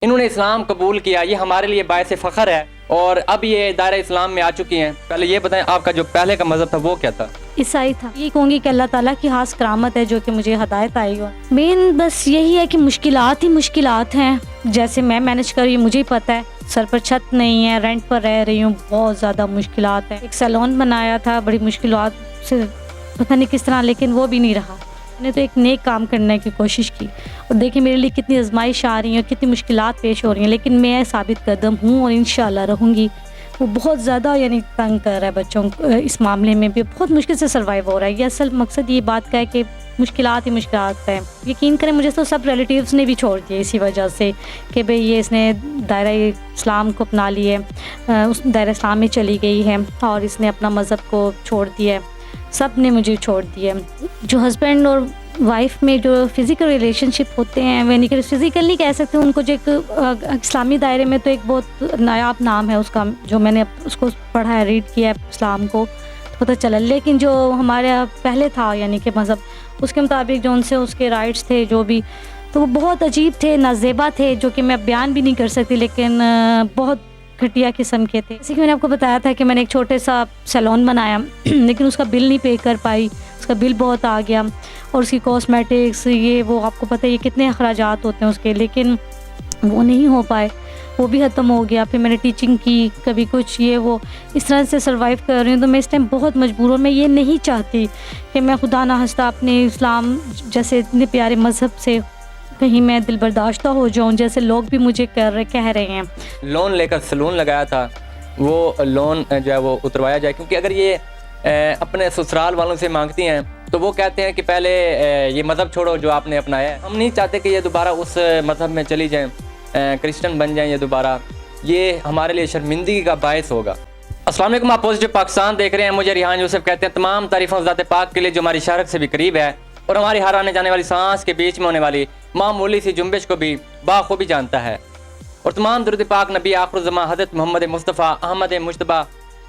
انہوں نے اسلام قبول کیا، یہ ہمارے لیے باعث فخر ہے، اور اب یہ دائرہ اسلام میں آ چکی ہیں۔ پہلے یہ بتائیں آپ کا جو پہلے کا مذہب تھا وہ کیا تھا؟ عیسائی تھا۔ یہ کہوں گی کہ اللہ تعالیٰ کی خاص کرامت ہے جو کہ مجھے ہدایت آئی ہو۔ مین بس یہی ہے کہ مشکلات ہی مشکلات ہیں، جیسے میں مینج کر رہی ہوں مجھے ہی پتہ ہے، سر پر چھت نہیں ہے، رینٹ پر رہ رہی ہوں، بہت زیادہ مشکلات ہیں۔ ایک سیلون بنایا تھا بڑی مشکلات سے، پتہ نہیں کس طرح، لیکن وہ بھی نہیں رہا۔ میں نے تو ایک نیک کام کرنے کی کوشش کی، اور دیکھیں میرے لیے کتنی آزمائش آ رہی ہیں، کتنی مشکلات پیش ہو رہی ہیں، لیکن میں ثابت قدم ہوں اور انشاءاللہ رہوں گی۔ وہ بہت زیادہ تنگ کر رہا ہے بچوں کو، اس معاملے میں بھی بہت مشکل سے سروائیو ہو رہا ہے۔ یہ اصل مقصد یہ بات کا ہے کہ مشکلات ہی مشکلات ہیں۔ یقین کریں مجھے تو سب ریلیٹیوز نے بھی چھوڑ دیا اسی وجہ سے کہ بھئی یہ اس نے دائرہ اسلام کو اپنا لی ہے، اس دائرہ اسلام میں چلی گئی ہے، اور اس نے اپنا مذہب کو چھوڑ دیا ہے، سب نے مجھے چھوڑ دیا ہے۔ جو ہسبینڈ اور وائف میں جو فزیکل ریلیشن شپ ہوتے ہیں، یعنی کہ فزیکل نہیں کہہ سکتے ان کو، جو ایک اسلامی دائرے میں تو ایک بہت نایاب نام ہے اس کا، جو میں نے اس کو پڑھا ہے، ریڈ کیا ہے اسلام کو، پتہ چلا۔ لیکن جو ہمارے پہلے تھا یعنی کہ مذہب، اس کے مطابق جو ان سے اس کے رائٹس تھے جو بھی، تو وہ بہت عجیب تھے، نازیبا تھے، جو کہ میں بیان بھی نہیں کر سکتی، لیکن بہت گھٹیا قسم کے تھے۔ جیسے کہ میں نے آپ کو بتایا تھا کہ میں نے ایک چھوٹے سا سیلون بنایا، لیکن اس کا بل نہیں پے کر پائی، اس کا بل بہت آ گیا، اور اس کی کاسمیٹکس یہ وہ آپ کو پتہ ہے یہ کتنے اخراجات ہوتے ہیں اس کے، لیکن وہ نہیں ہو پائے، وہ بھی ختم ہو گیا۔ پھر میں نے ٹیچنگ کی، کبھی کچھ یہ وہ، اس طرح سے سروائیو کر رہی ہوں۔ تو میں اس ٹائم بہت مجبور ہوں، میں یہ نہیں چاہتی کہ میں خدا نخواستہ اپنے اسلام جیسے اتنے پیارے مذہب سے کہیں میں دل برداشتہ ہو جاؤں، جیسے لوگ بھی مجھے کہہ رہے ہیں۔ لون لے کر سلون لگایا تھا، وہ لون جو ہے وہ اتروایا جائے، کیونکہ اگر یہ اپنے سسرال والوں سے مانگتی ہیں تو وہ کہتے ہیں کہ پہلے یہ مذہب چھوڑو جو آپ نے اپنایا ہے۔ ہم نہیں چاہتے کہ یہ دوبارہ اس مذہب میں چلی جائیں، کرسچن بن جائیں یہ دوبارہ، یہ ہمارے لیے شرمندگی کا باعث ہوگا۔ السلام علیکم، آپ پوزیٹو پاکستان دیکھ رہے ہیں، مجھے ریحان یوسف کہتے ہیں۔ تمام تعریفوں ذات پاک کے لیے جو ہماری شرک سے بھی قریب ہے، اور ہماری ہر آنے جانے والی سانس کے بیچ میں ہونے والی معمولی سی جنبش کو بھی بخوبی جانتا ہے، اور تمام درود پاک نبی آخر الزماں حضرت محمد مصطفیٰ احمد مجتبیٰ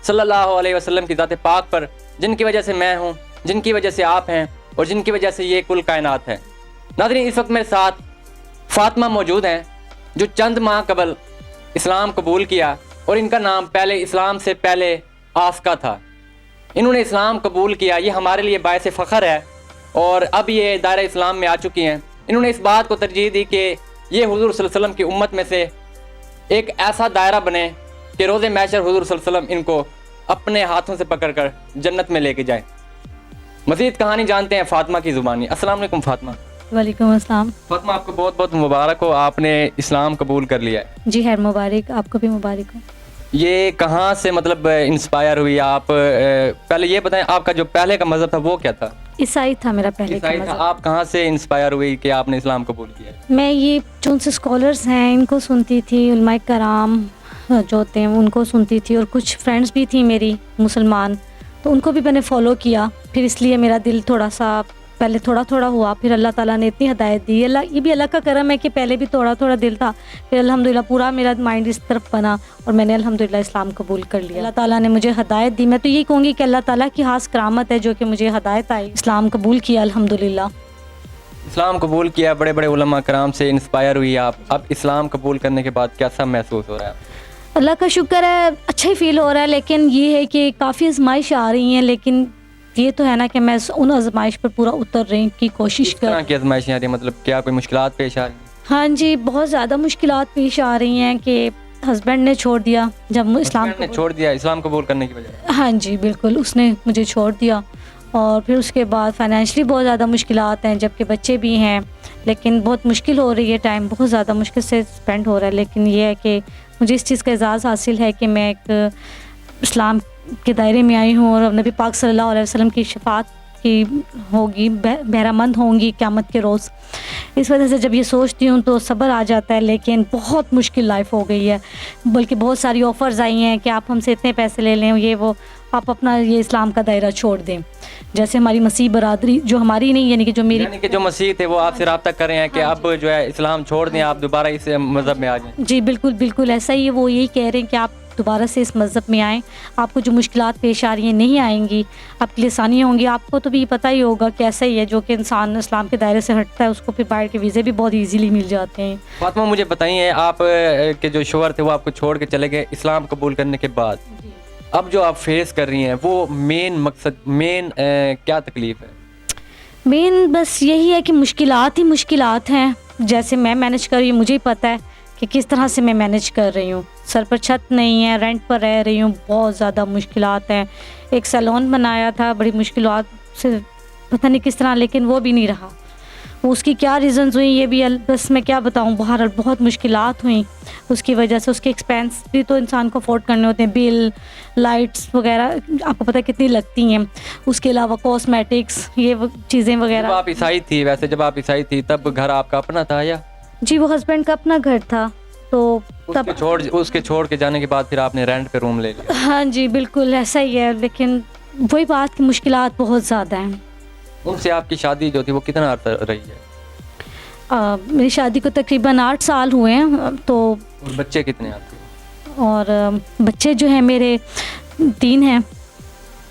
صلی اللہ علیہ وسلم کی ذات پاک پر، جن کی وجہ سے میں ہوں، جن کی وجہ سے آپ ہیں، اور جن کی وجہ سے یہ کل کائنات ہے۔ ناظرین، اس وقت میرے ساتھ فاطمہ موجود ہیں، جو چند ماہ قبل اسلام قبول کیا، اور ان کا نام پہلے اسلام سے پہلے آسکا تھا۔ انہوں نے اسلام قبول کیا، یہ ہمارے لیے باعث فخر ہے، اور اب یہ دائرہ اسلام میں آ چکی ہیں۔ انہوں نے اس بات کو ترجیح دی کہ یہ حضور صلی اللہ علیہ وسلم کی امت میں سے ایک ایسا دائرہ بنے کہ روز محشر حضور صلی اللہ علیہ وسلم ان کو اپنے ہاتھوں سے پکڑ کر جنت میں لے کے جائیں۔ مزید کہانی جانتے ہیں فاطمہ کی زبانی۔ السلام علیکم فاطمہ۔ وعلیکم السلام۔ فاطمہ، آپ کو بہت بہت مبارک ہو، آپ نے اسلام قبول کر لیا ہے۔ جی خیر مبارک، آپ کو بھی مبارک ہو۔ یہ کہاں سے مطلب انسپائر ہوئی آپ؟ پہلے یہ بتائیں آپ کا جو پہلے کا مذہب تھا وہ کیا تھا؟ عیسائی تھا میرا پہلے کا عیسائی تھا۔ مذہب۔ آپ کہاں سے انسپائر ہوئی کہ آپ نے اسلام قبول کیا؟ میں یہ جو ان سے اسکالرس ہیں ان کو سنتی تھی، علماء کرام جو ہوتے ہیں ان کو سنتی تھی، اور کچھ فرینڈس بھی تھیں میری مسلمان، تو ان کو بھی میں نے فالو کیا۔ پھر اس لیے میرا دل تھوڑا سا پہلے تھوڑا تھوڑا ہوا، پھر اللہ تعالیٰ نے اتنی ہدایت دی، اللہ یہ بھی اللہ کا کرم ہے کہ پہلے بھی تھوڑا تھوڑا دل تھا، پھر الحمدللہ پورا میرا مائنڈ اس طرف بنا، اور میں نے الحمدللہ اسلام قبول کر لیا۔ اللہ تعالیٰ نے مجھے ہدایت دی، میں تو یہی کہوں گی کہ اللہ تعالیٰ کی خاص کرامت ہے جو کہ مجھے ہدایت آئی، اسلام قبول کیا الحمدللہ۔ اسلام قبول کیا، بڑے بڑے علماء کرام سے انسپائر ہوئی آپ، اب اسلام قبول کرنے کے بعد کیسا محسوس ہو رہا ہے؟ اللہ کا شکر ہے، اچھا ہی فیل ہو رہا ہے، لیکن یہ ہے کہ کافی آزمائش آ رہی ہیں، لیکن یہ تو ہے نا کہ میں ان آزمائش پر پورا اترنے کی کوشش کر رہی ہوں۔ کس طرح کی آزمائشیں آ رہی ہیں؟ مطلب کیا کوئی مشکلات پیش آ رہی ہیں؟ ہاں جی، بہت زیادہ مشکلات پیش آ رہی ہیں کہ ہسبینڈ نے چھوڑ دیا جب چھوڑ دیا اسلام قبول کرنے کی وجہ؟ ہاں جی بالکل، اس نے مجھے چھوڑ دیا، اور پھر اس کے بعد فائنینشلی بہت زیادہ مشکلات ہیں، جبکہ بچے بھی ہیں، لیکن بہت مشکل ہو رہی ہے، ٹائم بہت زیادہ مشکل سے اسپینڈ ہو رہا ہے۔ لیکن یہ ہے کہ مجھے اس چیز کا اعزاز حاصل ہے کہ میں ایک اسلام کے دائرے میں آئی ہوں، اور نبی پاک صلی اللہ علیہ وسلم کی شفاعت کی ہوگی، بہرہ مند ہوں گی قیامت کے روز۔ اس وجہ سے جب یہ سوچتی ہوں تو صبر آ جاتا ہے، لیکن بہت مشکل لائف ہو گئی ہے، بلکہ بہت ساری آفرز آئی ہیں کہ آپ ہم سے اتنے پیسے لے لیں، یہ وہ، آپ اپنا یہ اسلام کا دائرہ چھوڑ دیں۔ جیسے ہماری مسیح برادری جو ہماری نہیں، یعنی کہ جو مسیح تھے وہ آپ سے رابطہ کر رہے ہیں کہ اب جو ہے اسلام چھوڑ دیں، آپ دوبارہ اس مذہب میں آ جائیں۔ جی بالکل بالکل ایسا ہی ہے، وہ یہی کہہ رہے ہیں کہ آپ دوبارہ سے اس مذہب میں آئیں. آپ کو جو مشکلات پیش آ رہی ہیں نہیں آئیں گی, آپ کے لیے آسانیاں ہوں گی. آپ کو تو بھی پتہ ہی ہوگا کہ ایسا ہی ہے, جو کہ انسان اسلام کے دائرے سے ہٹتا ہے اس کو پھر باہر کے ویزے بھی بہت ایزیلی مل جاتے ہیں. فاطمہ مجھے بتائیے, آپ کے جو شوہر تھے وہ آپ کو چھوڑ کے چلے گئے اسلام قبول کرنے کے بعد, اب جو آپ فیس کر رہی ہیں وہ مین مقصد کیا تکلیف ہے؟ مین بس یہی ہے کہ مشکلات ہی مشکلات ہیں. جیسے میں مینج کر رہی ہوں, مجھے ہی پتہ ہے کہ کس طرح سے میں مینج کر رہی ہوں. سر پر چھت نہیں ہے, رینٹ پر رہ رہی ہوں, بہت زیادہ مشکلات ہیں. ایک سیلون بنایا تھا, بڑی مشکلات سے پتہ نہیں کس طرح, لیکن وہ بھی نہیں رہا. اس کی کیا ریزنز ہوئی یہ بھی بس میں کیا بتاؤں, بہرحال بہت مشکلات ہوئیں اس کی وجہ سے. اس کے ایکسپینس بھی تو انسان کو افورڈ کرنے ہوتے ہیں, بل, لائٹس وغیرہ آپ کو پتہ کتنی لگتی ہیں. اس کے علاوہ کاسمیٹکس, یہ چیزیں وغیرہ. جب آپ عیسائی تھی, ویسے جب آپ عیسائی تھی تب گھر آپ کا اپنا تھا یا؟ جی وہ ہسبینڈ کا اپنا گھر تھا, تو تب اس کے چھوڑ کے جانے کے بعد پھر آپ نے رینٹ پہ روم لے لیا؟ ہاں جی بالکل ایسا ہی ہے, لیکن وہی بات کہ مشکلات بہت زیادہ ہیں. ان سے آپ کی شادی جو تھی وہ کتنا عرصہ رہی ہے؟ میری شادی کو تقریباً 8 سال ہوئے ہیں. تو اور بچے کتنے آپ کے؟ اور بچے جو ہیں میرے 3 ہیں.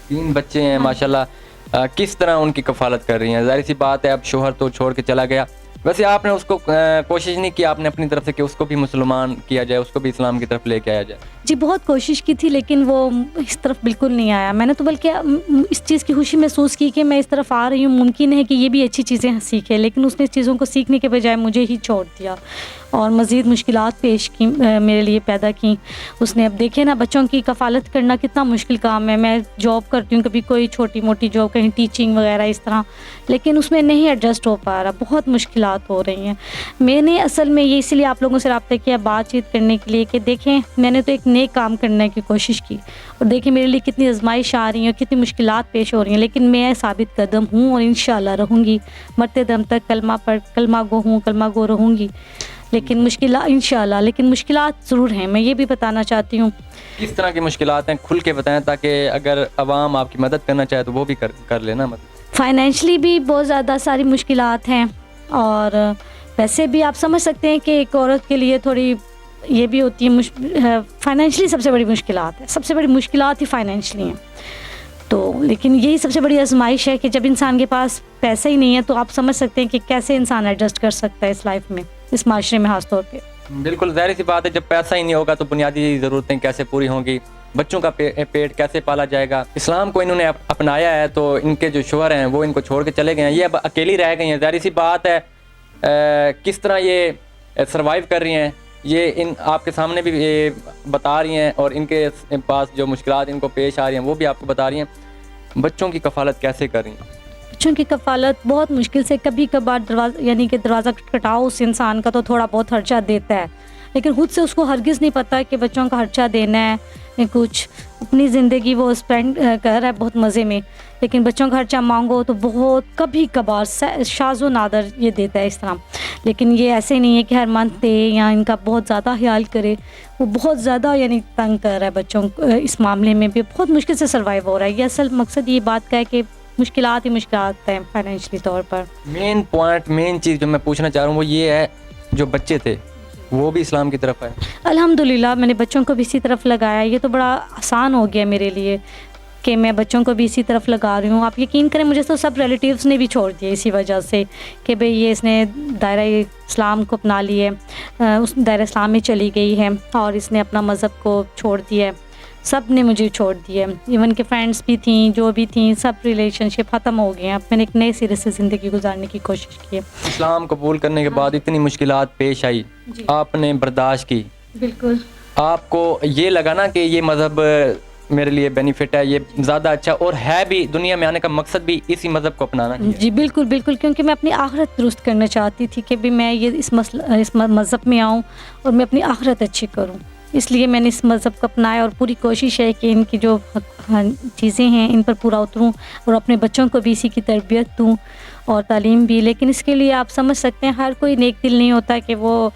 3 بچے ہیں ماشاءاللہ. کس طرح ان کی کفالت کر رہی ہیں؟ ظاہر سی بات ہے اب شوہر تو چھوڑ کے چلا گیا, ویسے آپ نے اس کو کوشش نہیں کی آپ نے اپنی طرف سے کہ اس کو بھی مسلمان کیا جائے, اس کو بھی اسلام کی طرف لے کے آیا جائے؟ جی بہت کوشش کی تھی, لیکن وہ اس طرف بالکل نہیں آیا. میں نے تو بلکہ اس چیز کی خوشی محسوس کی کہ میں اس طرف آ رہی ہوں, ممکن ہے کہ یہ بھی اچھی چیزیں سیکھے, لیکن اس نے اس چیزوں کو سیکھنے کے بجائے مجھے ہی چھوڑ دیا اور مزید مشکلات پیش کی میرے لیے پیدا کی اس نے. اب دیکھیں نا, بچوں کی کفالت کرنا کتنا مشکل کام ہے. میں جاب کرتی ہوں, کبھی کوئی چھوٹی موٹی جاب, کہیں ٹیچنگ وغیرہ اس طرح, لیکن اس میں نہیں ایڈجسٹ ہو پا رہا, بہت مشکلات ہو رہی ہیں. میں نے اصل میں یہ اسی لیے آپ لوگوں سے رابطہ کیا بات چیت کرنے کے لیے کہ دیکھیں میں نے تو ایک نیک کام کرنے کی کوشش کی, اور دیکھیں میرے لیے کتنی آزمائش آ رہی ہیں اور کتنی مشکلات پیش ہو رہی ہیں, لیکن میں ثابت قدم ہوں اور انشاءاللہ رہوں گی. مرتے دم تک کلمہ گو ہوں, کلمہ گو رہوں گی. لیکن مشکلات انشاءاللہ, لیکن مشکلات ضرور ہیں. میں یہ بھی بتانا چاہتی ہوں. کس طرح کی مشکلات ہیں کھل کے بتائیں, تاکہ اگر عوام آپ کی مدد کرنا چاہے تو وہ بھی کر لینا مدد. فائنینشلی بھی بہت زیادہ ساری مشکلات ہیں, اور ویسے بھی آپ سمجھ سکتے ہیں کہ ایک عورت کے لیے تھوڑی یہ بھی ہوتی ہے. فائنینشلی سب سے بڑی مشکلات ہے, سب سے بڑی مشکلات ہی فائنینشلی ہیں. تو لیکن یہی سب سے بڑی آزمائش ہے کہ جب انسان کے پاس پیسہ ہی نہیں ہے تو آپ سمجھ سکتے ہیں کہ کیسے انسان ایڈجسٹ کر سکتا ہے اس لائف میں, اس معاشرے میں خاص طور پہ. بالکل ظاہر سی بات ہے, جب پیسہ ہی نہیں ہوگا تو بنیادی ضرورتیں کیسے پوری ہوں گی, بچوں کا پیٹ کیسے پالا جائے گا. اسلام کو انہوں نے اپنایا ہے تو ان کے جو شوہر ہیں وہ ان کو چھوڑ کے چلے گئے ہیں, یہ اب اکیلی رہ گئی ہیں. ظاہر سی بات ہے کس طرح یہ سروائیو کر رہی ہیں یہ آپ کے سامنے بھی بتا رہی ہیں, اور ان کے پاس جو مشکلات ان کو پیش آ رہی ہیں وہ بھی آپ کو بتا رہی ہیں. بچوں کی کفالت کیسے کر رہی ہیں؟ بچوں کی کفالت بہت مشکل سے, کبھی کبھار یعنی کہ دروازہ کھٹکھٹاؤ اس انسان کا تو تھوڑا بہت خرچہ دیتا ہے, لیکن خود سے اس کو ہرگز نہیں پتہ کہ بچوں کا خرچہ دینا ہے. کچھ اپنی زندگی وہ اسپینڈ کر رہا ہے بہت مزے میں, لیکن بچوں کا خرچہ مانگو تو بہت کبھی کبھار شاذ و نادر یہ دیتا ہے اس طرح. لیکن یہ ایسے نہیں ہے کہ ہر منتھ دے یا ان کا بہت زیادہ خیال کرے. وہ بہت زیادہ یعنی تنگ کر رہا ہے بچوں کو, اس معاملے میں بھی بہت مشکل سے سروائیو ہو رہا ہے. یہ اصل مقصد یہ بات کا ہے کہ مشکلات ہی مشکلات ہیں فائنینشلی طور پر. مین چیز جو میں پوچھنا چاہ رہا ہوں وہ یہ ہے, جو بچے تھے وہ بھی اسلام کی طرف ہے؟ الحمدللہ میں نے بچوں کو بھی اسی طرف لگایا. یہ تو بڑا آسان ہو گیا میرے لیے کہ میں بچوں کو بھی اسی طرف لگا رہی ہوں. آپ یقین کریں مجھے تو سب ریلیٹیوز نے بھی چھوڑ دیا اسی وجہ سے کہ بھئی یہ اس نے دائرہ اسلام کو اپنا لی ہے, اس دائرہ اسلام میں چلی گئی ہے اور اس نے اپنا مذہب کو چھوڑ دیا ہے. سب نے مجھے چھوڑ دیا, ایون کہ فرینڈس بھی تھیں جو بھی تھیں, سب ریلیشن شپ ختم ہو گئے ہیں. اب میں نے ایک نئے سرے سے زندگی گزارنے کی کوشش کی ہے. اسلام قبول کرنے کے بعد اتنی مشکلات پیش آئی, آپ نے برداشت کی. بالکل. آپ کو یہ لگا نا کہ یہ مذہب میرے لیے بینیفٹ ہے, یہ زیادہ اچھا اور ہے بھی, دنیا میں آنے کا مقصد بھی اسی مذہب کو اپنانا ہے. جی بالکل بالکل, کیونکہ میں اپنی آخرت درست کرنا چاہتی تھی کہ بھی میں یہ اس مذہب میں آؤں اور میں اپنی آخرت اچھی کروں. اس لیے میں نے اس مذہب کو اپنایا, اور پوری کوشش ہے کہ ان کی جو چیزیں ہیں ان پر پورا اتروں اور اپنے بچوں کو بھی اسی کی تربیت دوں اور تعلیم بھی. لیکن اس کے لیے آپ سمجھ سکتے ہیں ہر کوئی نیک دل نہیں ہوتا کہ وہ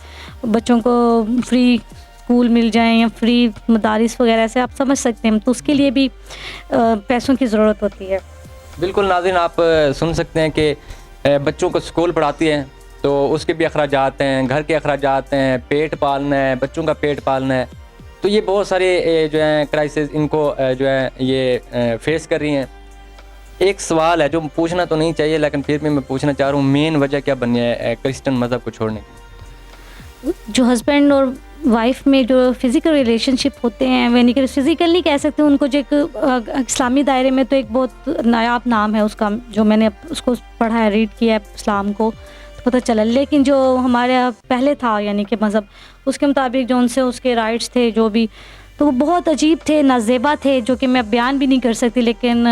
بچوں کو فری اسکول مل جائیں یا فری مدارس وغیرہ سے, آپ سمجھ سکتے ہیں. تو اس کے لیے بھی پیسوں کی ضرورت ہوتی ہے. بالکل ناظرین, آپ سن سکتے ہیں کہ بچوں کو اسکول پڑھاتی ہیں تو اس کے بھی اخراجات ہیں, گھر کے اخراجات ہیں, پیٹ پالنا ہے, بچوں کا پیٹ پالنا ہے. تو یہ بہت سارے جو ہیں کرائسس ان کو جو ہے یہ فیس کر رہی ہیں. ایک سوال ہے جو پوچھنا تو نہیں چاہیے لیکن پھر بھی میں پوچھنا چاہ رہا ہوں, مین وجہ کیا بنی ہے کرسچن مذہب کو چھوڑنے کی؟ جو ہسبینڈ اور وائف میں جو فزیکل ریلیشن شپ ہوتے ہیں, یعنی کہ فزیکل نہیں کہہ سکتے ان کو, جو ایک اسلامی دائرے میں تو ایک بہت نایاب نام ہے اس کا, جو میں نے اس کو پڑھا ہے, ریڈ کیا ہے اسلام کو تو پتہ چلا. لیکن جو ہمارے پہلے تھا یعنی کہ مذہب, اس کے مطابق جو ان سے اس کے رائٹس تھے جو بھی, تو وہ بہت عجیب تھے, نازیبا تھے, جو کہ میں بیان بھی نہیں کر سکتی, لیکن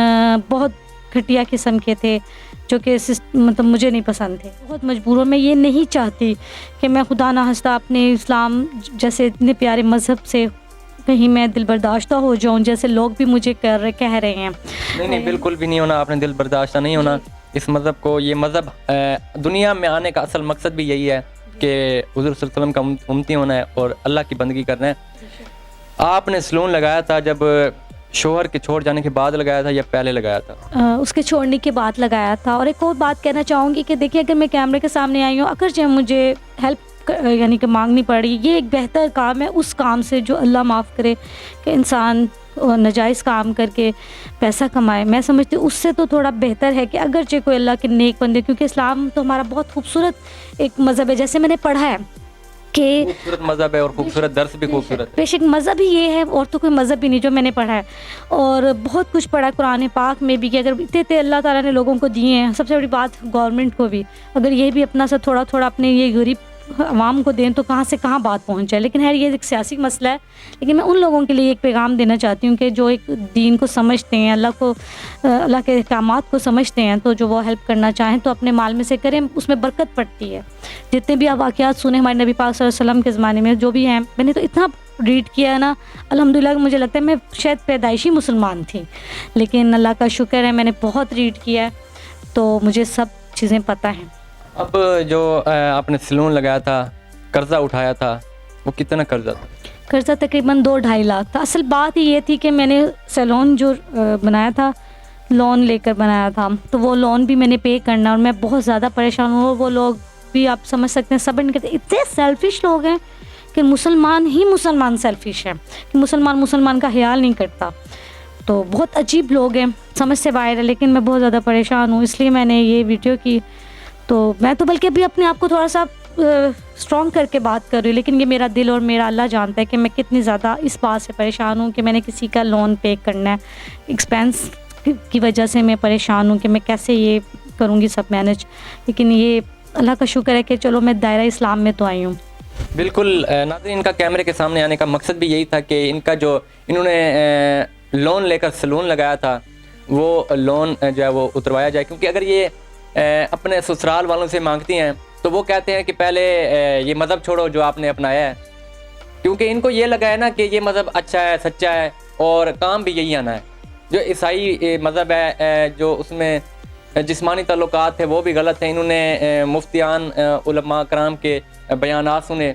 بہت گھٹیا قسم کے تھے جو کہ مطلب مجھے نہیں پسند تھے. بہت مجبور ہوں, میں یہ نہیں چاہتی کہ میں خدا نہ خواستہ اپنے اسلام جیسے اتنے پیارے مذہب سے کہیں میں دل برداشتہ ہو جاؤں, جیسے لوگ بھی مجھے کہہ رہے ہیں. نہیں بالکل بھی نہیں ہونا, آپ نے دل برداشتہ نہیں ہونا. اس مذہب کو, یہ مذہب دنیا میں آنے کا اصل مقصد بھی یہی ہے کہ حضور صلی اللہ علیہ وسلم کا امتی ہونا ہے اور اللہ کی بندگی کرنا ہے. آپ نے سلون لگایا تھا جب شوہر کے چھوڑ جانے کے بعد لگایا تھا یا پہلے لگایا تھا؟ اس کے چھوڑنے کے بعد لگایا تھا. اور ایک اور بات کہنا چاہوں گی کہ دیکھیے, اگر میں کیمرے کے سامنے آئی ہوں, اگرچہ مجھے ہیلپ یعنی کہ مانگنی پڑی, یہ ایک بہتر کام ہے اس کام سے جو اللہ معاف کرے کہ انسان ناجائز کام کر کے پیسہ کمائے. میں سمجھتی ہوں اس سے تو تھوڑا بہتر ہے کہ اگرچہ کوئی اللہ کے نیک بندے, کیونکہ اسلام تو ہمارا بہت خوبصورت ایک مذہب ہے, جیسے میں نے پڑھا ہے کہ خوبصورت مذہب ہے اور خوبصورت درس بھی خوبصورت. بے شک مذہب ہی یہ ہے, اور تو کوئی مذہب بھی نہیں جو میں نے پڑھا ہے. اور بہت کچھ پڑھا ہے قرآن پاک میں بھی کہ اگر اتنے اللہ تعالیٰ نے لوگوں کو دیے ہیں, سب سے بڑی بات گورنمنٹ کو بھی, اگر یہ بھی اپنا سا تھوڑا تھوڑا اپنے یہ غریب عوام کو دیں تو کہاں سے کہاں بات پہنچ جائے. لیکن خیر یہ ایک سیاسی مسئلہ ہے, لیکن میں ان لوگوں کے لیے ایک پیغام دینا چاہتی ہوں کہ جو ایک دین کو سمجھتے ہیں, اللہ کے احکامات کو سمجھتے ہیں, تو جو وہ ہیلپ کرنا چاہیں تو اپنے مال میں سے کریں, اس میں برکت پڑتی ہے. جتنے بھی آپ واقعات سنے ہمارے نبی پاک صلی اللہ علیہ وسلم کے زمانے میں جو بھی ہیں, میں نے تو اتنا ریڈ کیا ہے نا, الحمدللہ مجھے لگتا ہے میں شاید پیدائشی مسلمان تھی, لیکن اللہ کا شکر ہے میں نے بہت ریڈ کیا ہے تو مجھے سب چیزیں پتہ ہیں. اب جو آپ نے سلون لگایا تھا, قرضہ اٹھایا تھا, وہ کتنا قرضہ تھا؟ قرضہ تقریباً 2-2.5 لاکھ تھا. اصل بات یہ تھی کہ میں نے سیلون جو بنایا تھا لون لے کر بنایا تھا, تو وہ لون بھی میں نے پے کرنا, اور میں بہت زیادہ پریشان ہوں. اور وہ لوگ بھی آپ سمجھ سکتے ہیں, سب ان کے اتنے سیلفش لوگ ہیں کہ مسلمان سیلفش ہیں, کہ مسلمان کا خیال نہیں کرتا. تو بہت عجیب لوگ ہیں, سمجھ سے باہر ہے. لیکن میں بہت زیادہ پریشان ہوں, اس لیے میں نے یہ ویڈیو کی. تو میں تو بلکہ ابھی اپنے آپ کو تھوڑا سا اسٹرانگ کر کے بات کر رہی ہوں, لیکن یہ میرا دل اور میرا اللہ جانتا ہے کہ میں کتنی زیادہ اس بات سے پریشان ہوں کہ میں نے کسی کا لون پے کرنا ہے. ایکسپینس کی وجہ سے میں پریشان ہوں کہ میں کیسے یہ کروں گی سب مینج. لیکن یہ اللہ کا شکر ہے کہ چلو میں دائرہ اسلام میں تو آئی ہوں. بالکل ناظرین, ان کا کیمرے کے سامنے آنے کا مقصد بھی یہی تھا کہ ان کا جو انہوں نے لون لے کر سلون لگایا تھا وہ لون جو ہے وہ اتروایا جائے. کیونکہ اگر یہ اپنے سسرال والوں سے مانگتی ہیں تو وہ کہتے ہیں کہ پہلے یہ مذہب چھوڑو جو آپ نے اپنایا ہے, کیونکہ ان کو یہ لگا ہے نا کہ یہ مذہب اچھا ہے, سچا ہے, اور کام بھی یہی آنا ہے. جو عیسائی مذہب ہے جو اس میں جسمانی تعلقات تھے وہ بھی غلط ہیں. انہوں نے مفتیان علماء کرام کے بیانات سنے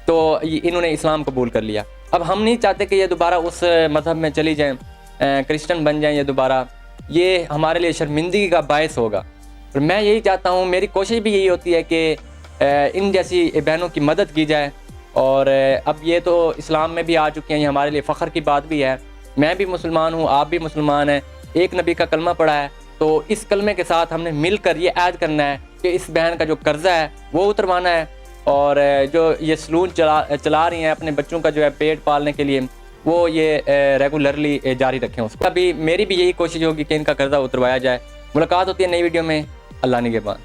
تو انہوں نے اسلام قبول کر لیا. اب ہم نہیں چاہتے کہ یہ دوبارہ اس مذہب میں چلی جائیں, کرسچن بن جائیں یہ دوبارہ. یہ ہمارے لیے شرمندگی کا باعث ہوگا. اور میں یہی چاہتا ہوں, میری کوشش بھی یہی ہوتی ہے کہ ان جیسی بہنوں کی مدد کی جائے. اور اب یہ تو اسلام میں بھی آ چکے ہیں, یہ ہمارے لیے فخر کی بات بھی ہے. میں بھی مسلمان ہوں, آپ بھی مسلمان ہیں, ایک نبی کا کلمہ پڑھا ہے, تو اس کلمے کے ساتھ ہم نے مل کر یہ عہد کرنا ہے کہ اس بہن کا جو قرضہ ہے وہ اتروانا ہے, اور جو یہ سلون چلا رہی ہیں اپنے بچوں کا جو ہے پیٹ پالنے کے لیے, وہ یہ ریگولرلی جاری رکھیں. اس کا بھی میری بھی یہی کوشش ہوگی کہ ان کا قرضہ اتروایا جائے. ملاقات ہوتی ہے نئی ویڈیو میں. اللہ نگہبان.